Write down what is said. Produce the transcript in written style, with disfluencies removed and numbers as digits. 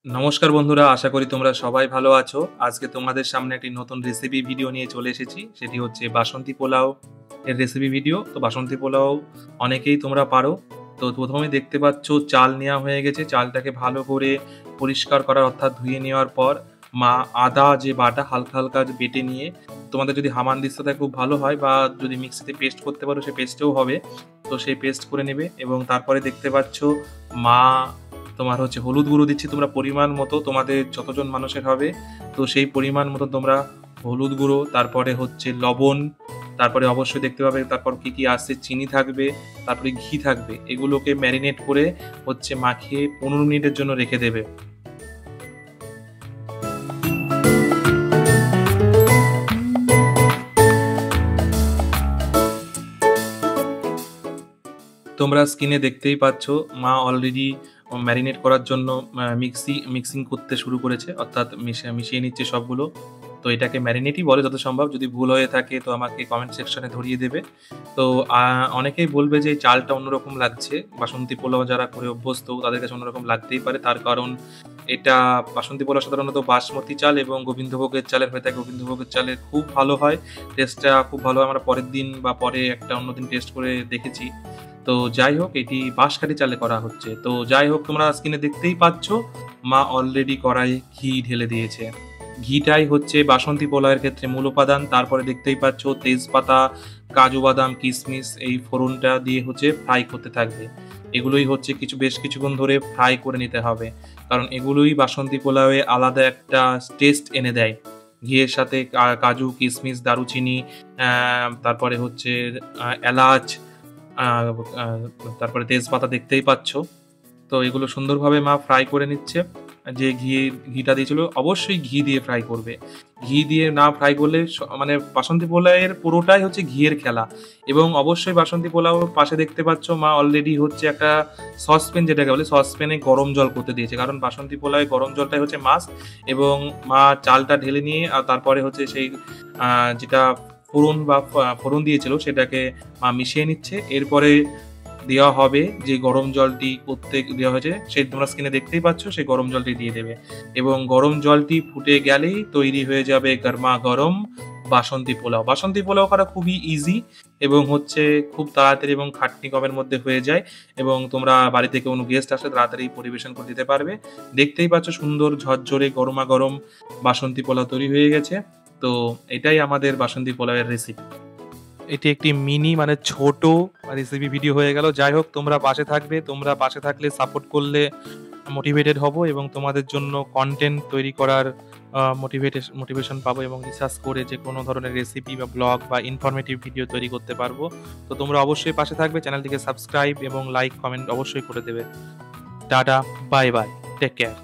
নমস্কার বন্ধুরা, আশা করি তোমরা সবাই ভালো আছো। আজকে তোমাদের সামনে একটি নতুন রেসিপি ভিডিও নিয়ে চলে এসেছি। সেটি হচ্ছে বাসন্তী পোলাও এর রেসিপি ভিডিও। তো বাসন্তী পোলাও অনেকেই তোমরা পারো। তো প্রথমেই দেখতে পাচ্ছ চাল নেওয়া হয়ে গেছে। চালটাকে ভালো করে পরিষ্কার করার অর্থাৎ ধুয়ে নেওয়ার পর মা আদা যে বাটা হালকা, হালকা বেটে নিয়ে তোমাদের যদি হামানদিস্তা থাকে খুব ভালো হয় বা যদি মিক্সিতে পেস্ট করতে পারো সে পেস্টেও হবে। তো সেই পেস্ট করে নেবে এবং তারপরে দেখতে পাচ্ছ মা তোমার হচ্ছে হলুদ গুঁড়ো দিচ্ছি তোমরা পরিমাণ মতো, তোমাদের যতজন মানুষের হবে তো সেই পরিমাণ মতো তোমরা হলুদ গুঁড়ো, তারপরে হচ্ছে লবণ, তারপরে অবশ্যই দেখতে পাবে তারপর কি কি আসছে, চিনি থাকবে, তারপরে ঘি থাকবে। এগুলোকে ম্যারিনেট করে হচ্ছে মাখিয়ে 15 মিনিটের জন্য রেখে দেবে। তোমরা স্ক্রিনে দেখতেই পাচ্ছ মা অলরেডি ম্যারিনেট করার জন্য মিক্সিং করতে শুরু করেছে, অর্থাৎ মিশিয়ে নিচ্ছে সবগুলো। তো এটাকে ম্যারিনেটই বলে যত সম্ভব। যদি ভুল হয়ে থাকে তো আমাকে কমেন্ট সেকশনে ধরিয়ে দেবে। তো অনেকেই বলবে যে চালটা অন্যরকম লাগছে। বাসন্তী পোলাও যারা করে অভ্যস্ত তাদের কাছে অন্যরকম লাগতেই পারে। তার কারণ এটা বাসন্তী পোলাও সাধারণত বাসমতি চাল এবং গোবিন্দভোগের চালের হয়ে থাকে। গোবিন্দভোগের চালের খুব ভালো হয়, টেস্টটা খুব ভালো হয়। আমরা পরের দিন বা পরে একটা অন্যদিন টেস্ট করে দেখেছি। তো যাই হোক, এটি বাঁশকাঠি চালে করা হচ্ছে। তো যাই হোক, তোমরা স্ক্রিনে দেখতেই পাচ্ছ মা অলরেডি কড়াইয়ে ঘি ঢেলে দিয়েছে। ঘিটাই হচ্ছে বাসন্তী পোলাওয়ের ক্ষেত্রে মূল উপাদান। তারপরে দেখতেই পাচ্ছ তেজপাতা, কাজু বাদাম, কিশমিশ এই ফোড়নটা দিয়ে হচ্ছে ফ্রাই করতে থাকবে। এগুলোই হচ্ছে বেশ কিছুক্ষণ ধরে ফ্রাই করে নিতে হবে, কারণ এগুলোই বাসন্তী পোলাওয়ে আলাদা একটা টেস্ট এনে দেয়। ঘিয়ের সাথে কাজু, কিশমিশ, দারুচিনি, তারপরে হচ্ছে এলাচ, আহ, আহ, তারপরে তেজপাতা দেখতেই পাচ্ছ। তো এগুলো সুন্দরভাবে মা ফ্রাই করে নিচ্ছে। যে ঘিটা দিয়েছিল অবশ্যই ঘি দিয়ে ফ্রাই করবে। ঘি দিয়ে না ফ্রাই করলে মানে বাসন্তী পোলাওয়ের পুরোটাই হচ্ছে ঘিয়ের খেলা। এবং অবশ্যই বাসন্তী পোলাও পাশে দেখতে পাচ্ছ মা অলরেডি হচ্ছে একটা সসপ্যান, যেটাকে বলে সসপ্যানে গরম জল করতে দিয়েছে, কারণ বাসন্তী পোলাওয়ে গরম জলটাই হচ্ছে মাস্ট। এবং মা চালটা ঢেলে নিয়ে আর তারপরে হচ্ছে সেই যেটা ফোড়ন দিয়েছিল সেটাকে মা মিশিয়ে নিচ্ছে। এরপরে দেওয়া হবে যে গরম জলটি করতে দেওয়া হয়েছে, সেই তোমরা স্ক্রিনে দেখতেই পাচ্ছ, সেই গরম জলটি দিয়ে দেবে। এবং গরম জলটি ফুটে গেলেই তৈরি হয়ে যাবে গরমা গরম বাসন্তী পোলাও। বাসন্তী পোলাও করা খুবই ইজি এবং হচ্ছে খুব তাড়াতাড়ি এবং খাটনি কমের মধ্যে হয়ে যায়। এবং তোমরা বাড়িতে কোনো গেস্ট আসলে তাড়াতাড়ি পরিবেশন করে দিতে পারবে। দেখতেই পাচ্ছ সুন্দর ঝরঝরে গরমা গরম বাসন্তী পোলাও তৈরি হয়ে গেছে। তো এটাই আমাদের বাসন্তী পোলাওয়ের রেসিপি। এটি একটি মিনি মানে ছোট রেসিপি ভিডিও হয়ে গেল। যাই হোক, তোমরা পাশে থাকবে, তোমরা পাশে থাকলে সাপোর্ট করলে মোটিভেটেড হব এবং তোমাদের জন্য কন্টেন্ট তৈরি করার মোটিভেশন পাবো এবং রিসার্চ করে যে কোনো ধরনের রেসিপি বা ব্লগ বা ইনফরমেটিভ ভিডিও তৈরি করতে পারবো। তো তোমরা অবশ্যই পাশে থাকবে, চ্যানেলটিকে সাবস্ক্রাইব এবং লাইক কমেন্ট অবশ্যই করে দেবে। Tata, bye bye, take care.